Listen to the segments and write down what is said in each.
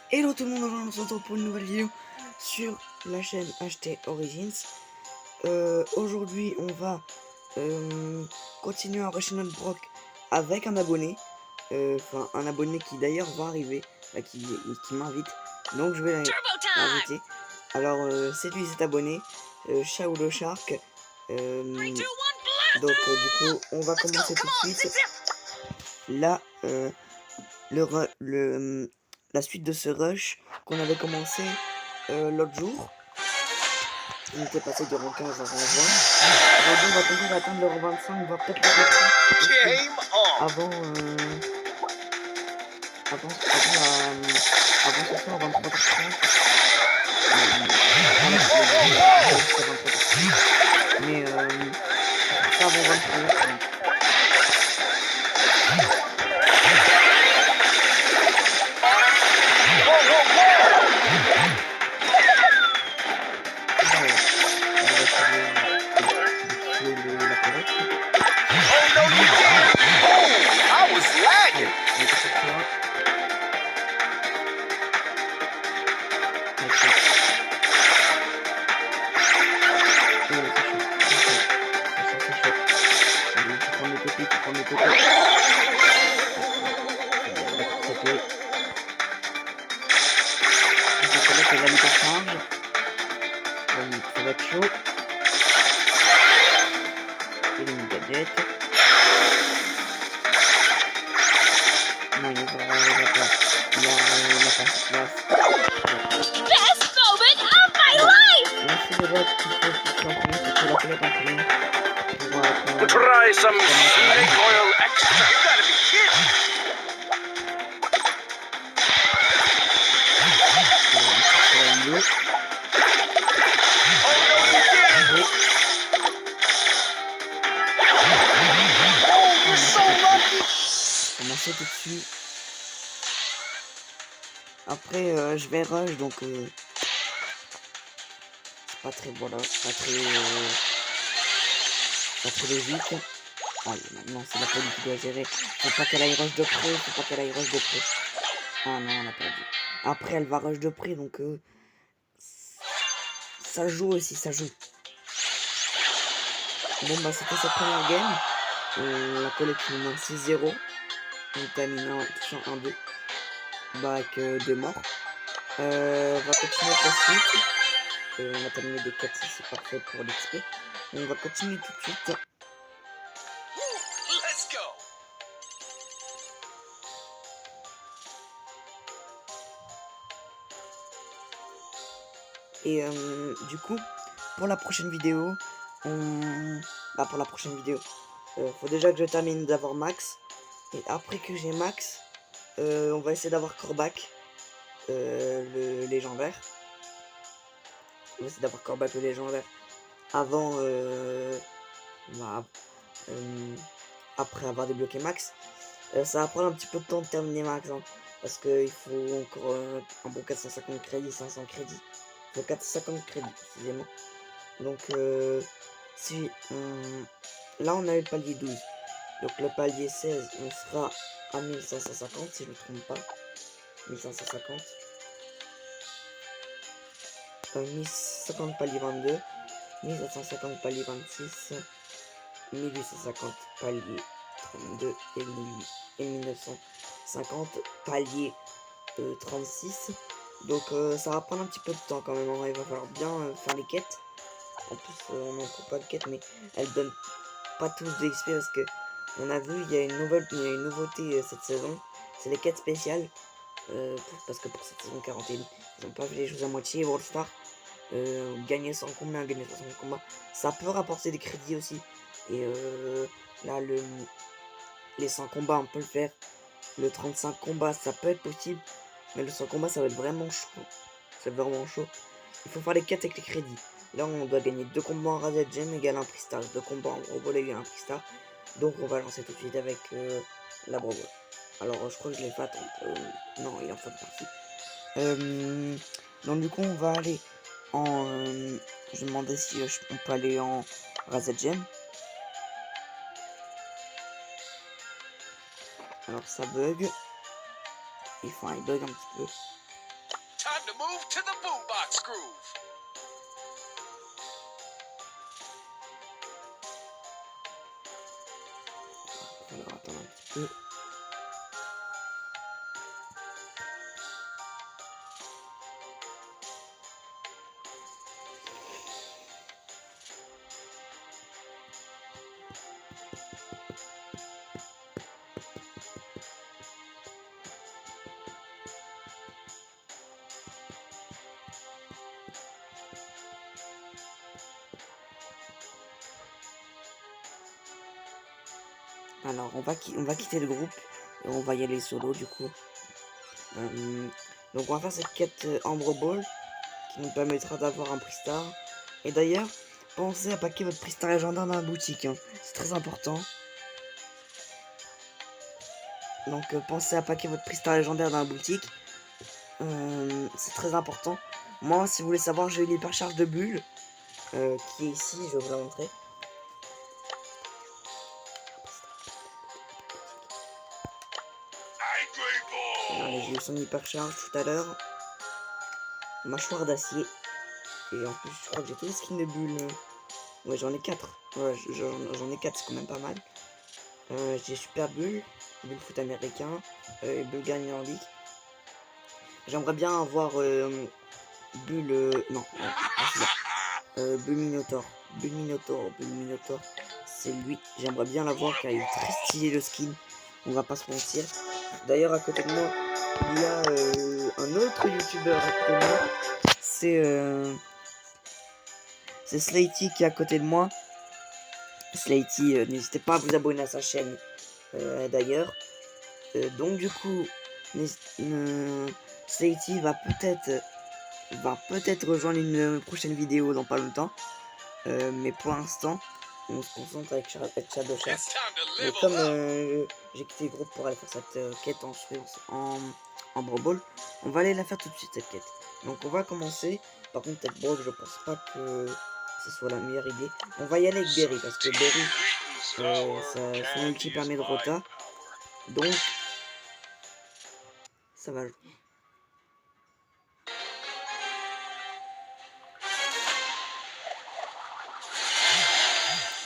Hello tout le monde, aujourd'hui on se retrouve pour une nouvelle vidéo sur la chaîne HT Origins. Aujourd'hui on va continuer à enrichir notre broc avec un abonné. Enfin un abonné qui d'ailleurs va arriver, qui m'invite. Donc je vais l'inviter. Alors c'est lui cet abonné, Shao le Shark. Donc du coup on va commencer tout de suite. Là la suite de ce rush qu'on avait commencé l'autre jour. On était passé de rang 15 à rang 20. Aujourd'hui, on va tenter d'atteindre le rang 25. On va peut-être le reprendre avant ce soir, 23h30. Mais ça avant 23h30. Ça va être chaud. Et les gadgets. Non, il va pas. Il a pas de place. Best moment of my life! Merci de votre To try some snake oil extra. You gotta be kidding. You're so lucky. On a sauté dessus. Après je vais rush donc c'est pas très voilà, pas très logique. Allez, maintenant c'est la police qui doit gérer. Faut pas qu'elle aille rush de près, Ah non, on a perdu. Après elle va rush de près donc ça joue aussi, ça joue. Bon bah c'était cette première game. On a collecté 6-0. On termine en touchant 1-2. Bah avec 2 morts. On va continuer pour la suite. On a terminé des 4, c'est parfait pour l'XP. On va continuer tout de suite. Let's go. Et du coup, pour la prochaine vidéo, faut déjà que je termine d'avoir max. Et après que j'ai max, on va essayer d'avoir Corbac, le légendaire. On va essayer d'avoir Corbac le légendaire avant, après avoir débloqué max. Ça va prendre un petit peu de temps de terminer max, hein, parce qu'il faut encore un bon 450 crédits, 500 crédits. Il faut 450 crédits, précisément. Donc, si là on a eu le palier 12, donc le palier 16, on sera à 1550, si je ne me trompe pas. 1550. 1050 palier 22, 1750 palier 26, 1850 palier 32 et 1950 palier 36. Donc ça va prendre un petit peu de temps quand même, hein. Il va falloir bien faire les quêtes. En plus on n'en trouve pas de quêtes, mais elles donnent pas tous de XP parce que on a vu il y a une nouveauté cette saison, c'est les quêtes spéciales. Parce que pour cette saison 41 ils n'ont pas fait les choses à moitié. World Star, gagner 100 combats, gagner 60 combats, ça peut rapporter des crédits aussi. Et là les 100 combats on peut le faire. Le 35 combats ça peut être possible, mais le 100 combats ça va être vraiment chaud. C'est vraiment chaud. Il faut faire les quêtes avec les crédits. Là on doit gagner 2 combats en Razed Gem égale un prix star, 2 combats en gros volet égale un prix star. Donc on va lancer tout de suite avec la Bravo. Alors je crois que je l'ai fait, non il en faut une partie. Donc du coup on va aller en je me demandais si on peut aller en Razed Gem. Alors ça bug. Enfin il bug un petit peu. Time to move to the boombox groove. Alors attends un petit peu. Alors on va quitter le groupe et on va y aller solo du coup. Donc on va faire cette quête Ambre Ball qui nous permettra d'avoir un prix star. Et d'ailleurs, pensez à paquer votre prix star légendaire dans la boutique, hein. C'est très important. Donc pensez à paquer votre prix star légendaire dans la boutique. C'est très important. Moi, si vous voulez savoir, j'ai eu l'hypercharge de bulles qui est ici, je vais vous la montrer. Allez, j'ai eu son hypercharge tout à l'heure. Mâchoire d'acier. Et en plus, je crois que j'ai tous les skins de bulles. Ouais, j'en ai 4. Ouais, j'en ai 4, c'est quand même pas mal. J'ai super bulle, bulle foot américain, bulle gagne nordique. J'aimerais bien avoir bulle. Non, bulle Minotaur. Bulle Minotaur. C'est lui. J'aimerais bien l'avoir car il est très stylé le skin. On va pas se mentir. D'ailleurs, à côté de moi, il y a un autre youtubeur à côté de moi. C'est Slaty qui est à côté de moi. Slaty, n'hésitez pas à vous abonner à sa chaîne d'ailleurs. Donc du coup, Slaty va peut-être rejoindre une prochaine vidéo dans pas longtemps. Mais pour l'instant, on se concentre avec Shadowchat. Et comme j'ai quitté le groupe pour aller faire cette quête en Brawl, on va aller la faire tout de suite cette quête. Donc on va commencer. Par contre, peut-être Brock, je pense pas que ce soit la meilleure idée. On va y aller avec Berry parce que Berry, son ulti permet de rota. Donc, ça va jouer.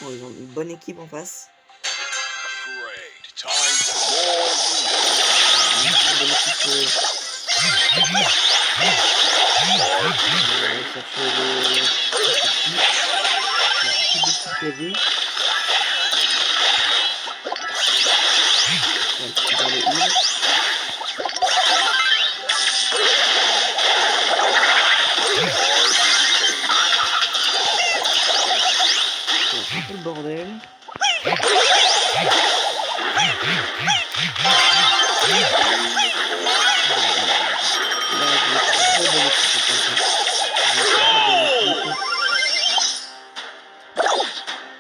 Bon, ils ont une bonne équipe en face. Le bordel.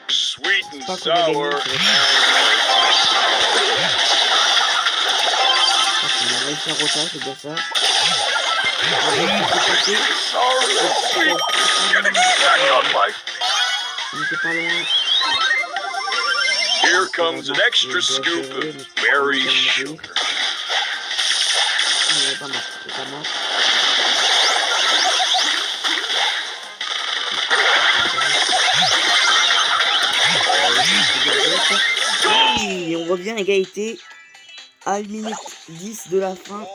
Sweet and sour. On a réussi à rota, c'est bien ça. On était pas loin. Here comes an extra scoop of berry sugar. Il est pas mort, il est pas mort. Et on revient égalité à 1 minute 10 de la fin.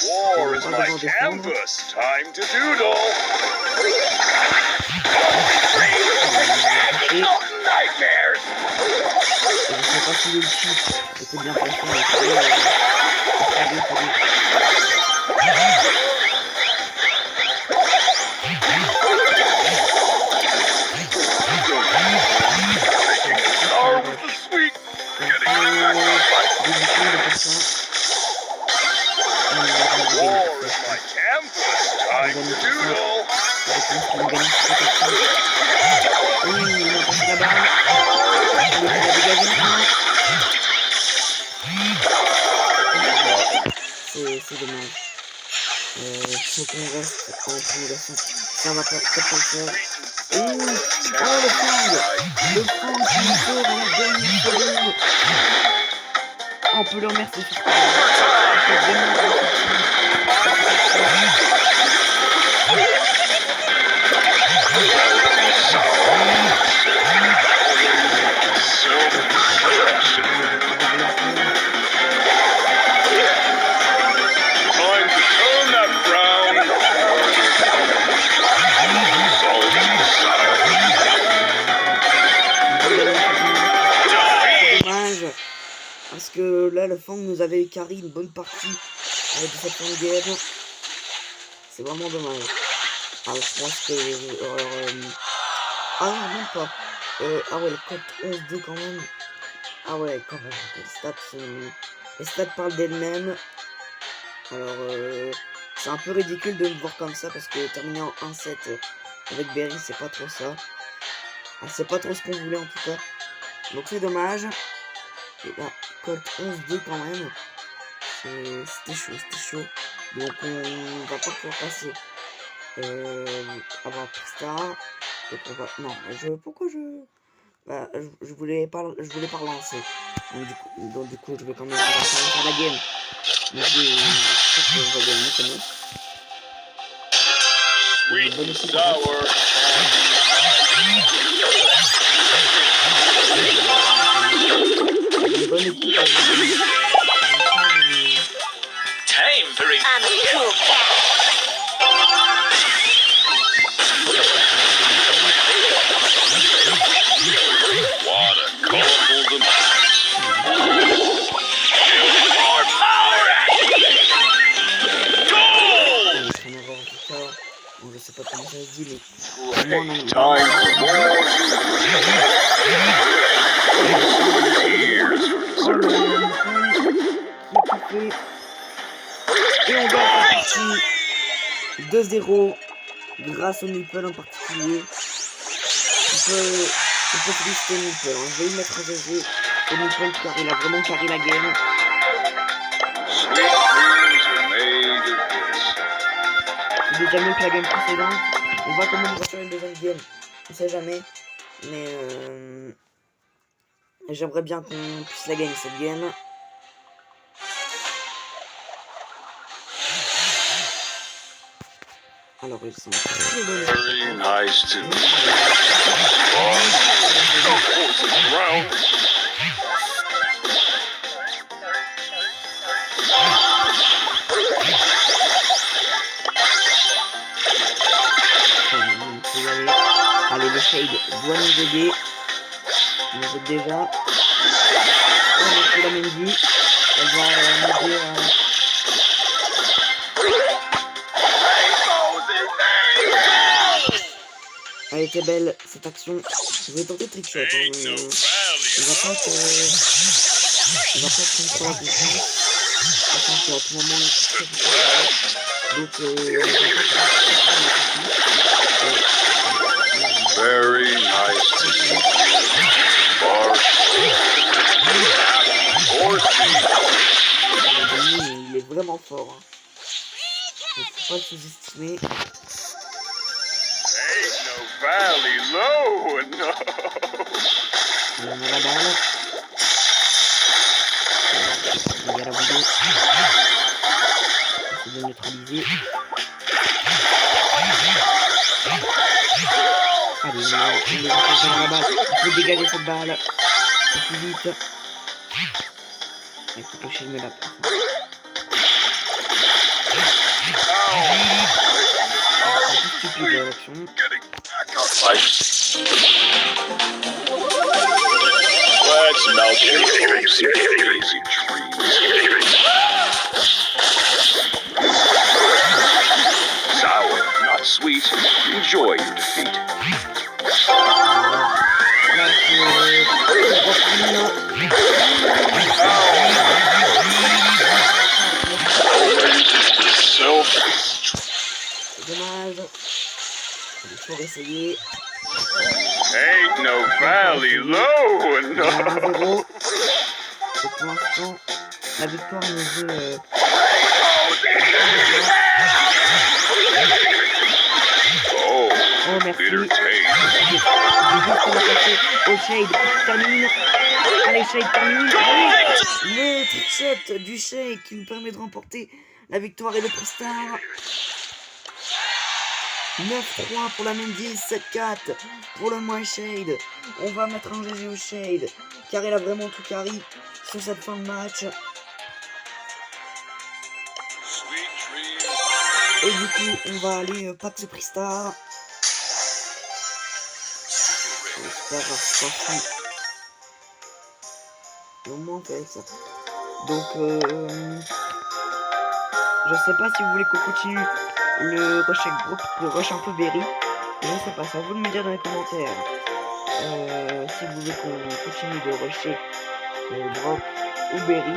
War is my canvas. Time to doodle. Nightmares. Je sais pas si le titre était bien passé, mais Sour with the sweet. War is my canvas. Time to doodle. C'est dommage. Faut qu'on reste en prolongation. Ça va peut-être pas le faire. Oh, le fang! Le fang qui nous sort à la dernière seconde. Oh, on peut le remercier sur ça. On peut vraiment le Time to turn that frown. dommage. Parce que là, le Fang nous avait carry une bonne partie de cette fin de game. C'est vraiment dommage. Alors, je pense que... ah non, même pas. Ah ouais, le code 11-2 quand même. Ah ouais, quand même. Les stats parlent d'elles-mêmes. Alors, c'est un peu ridicule de me voir comme ça parce que terminer en 1-7 avec Berry, c'est pas trop ça. Ah, c'est pas trop ce qu'on voulait en tout cas. Donc c'est dommage. Et là, Colt 11-2 quand même. C'était chaud. Donc on va pas pouvoir passer avant Star. Donc on va. Non, pourquoi je. Bah, je voulais pas relancer. Donc du coup je vais quand même faire la game. Donc je pense que je vais gagner quand même. Sweet Bonne and équipe, sour. une bonne équipe. Time for it. I'm a cool cat. What a colorful demise. More power at goal! Bon, je sais pas comment ça se dit, mais Great time for more. Years for et on gagne la partie 2-0 grâce au Meeple en particulier. On peut féliciter Meeple, hein. Je vais lui mettre un GG au Meeple car il a vraiment carré la game. Sweet dreams are made of this. C'est déjà mieux que la game précédente. On va quand même refaire une deuxième game. On sait jamais. Mais j'aimerais bien qu'on puisse la gagner cette game. Alors ils sont très bons. Very nice to meet you. Round. Allez, le shade doit nous aider. Il nous aide déjà. On a fait la même vie. Elle va m'aider à... Elle était belle cette action. Je vais tenter trickshot. On va pas être contre la défense. Sachant qu'à tout moment on est très donc Very nice to meet you. il est vraiment fort. Hein. Il faut pas le sous-estimer. Ain't no valley low, no. On a la balle. Il y a la vidéo. C'est de neutraliser. Allez, on est dans la balle. Il faut dégager cette balle. C'est plus vite. Il faut que je me la passe. C'est un peu stupide l'action. Let's melt your easy sour, not sweet. Enjoy your defeat. C'est dommage. Il faut essayer. Ain't no valley low, no. 1-0. Donc pour l'instant, la victoire nous est... Oh, merci. Bitter taste. J'ai juste la passer au Shade qui termine. Allez, Shade termine. Oui, le trickshot du Shade qui nous permet de remporter la victoire et le Pristar. 9-3 pour la Mendy, 7-4 pour le moins Shade. On va mettre un GG au Shade car il a vraiment tout carry sur cette fin de match. Et du coup, on va aller pack ce Pristar. C'est pas grave, c'est pas fou. Au moins on fait ça. Donc, je sais pas si vous voulez qu'on continue le rush avec Brock, le rush un peu berry. Je sais pas, c'est à vous de me dire dans les commentaires. Si vous voulez qu'on continue de rusher Brock ou berry.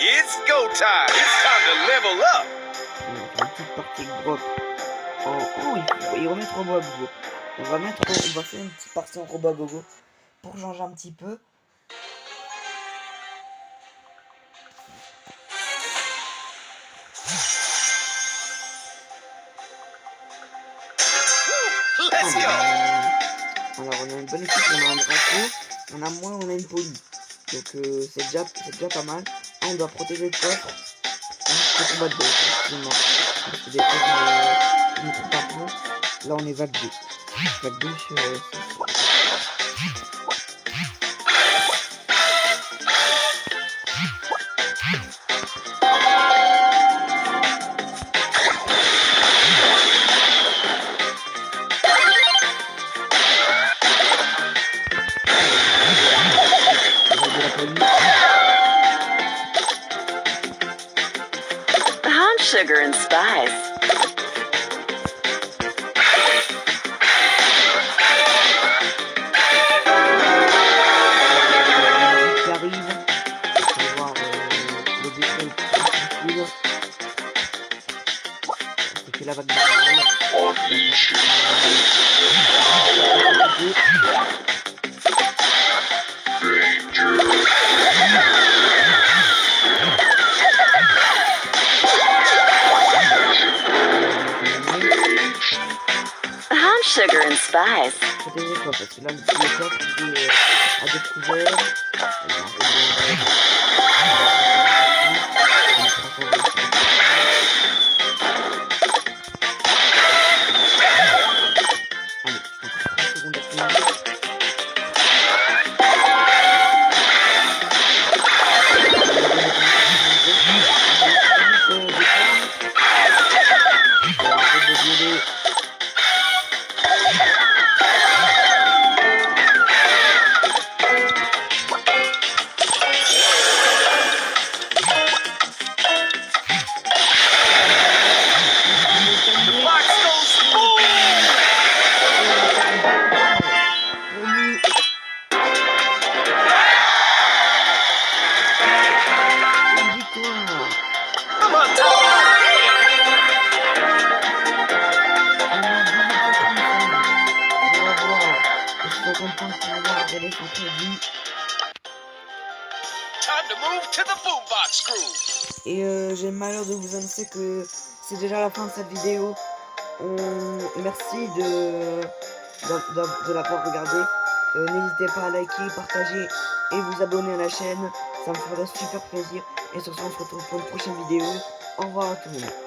It's go time. It's time to level up. On va faire une petite partie avec Brock. Il va mettre robot à gogo. On va faire une petite partie en robot à gogo pour changer un petit peu. Let's go. Alors on a une bonne équipe, on a un Draco, on a moi, on a une Poly. Donc c'est déjà pas mal. Ah, on doit protéger le coffre. C'est combat de boss, effectivement. Parce que des fois je me trompe un peu. Là on est vague 2. Vague 2 sur... I'm Sugar and Spice. qui arrive. On va voir le défaut possible. C'est que la vague de I'm Sugar and Spice. protéger quoi, parce que là le coffre est à découvert. Et j'ai le malheur de vous annoncer que c'est déjà la fin de cette vidéo. Merci de l'avoir regardé. N'hésitez pas à liker, partager et vous abonner à la chaîne. Ça me ferait super plaisir. Et sur ce, on se retrouve pour une prochaine vidéo. Au revoir à tout le monde.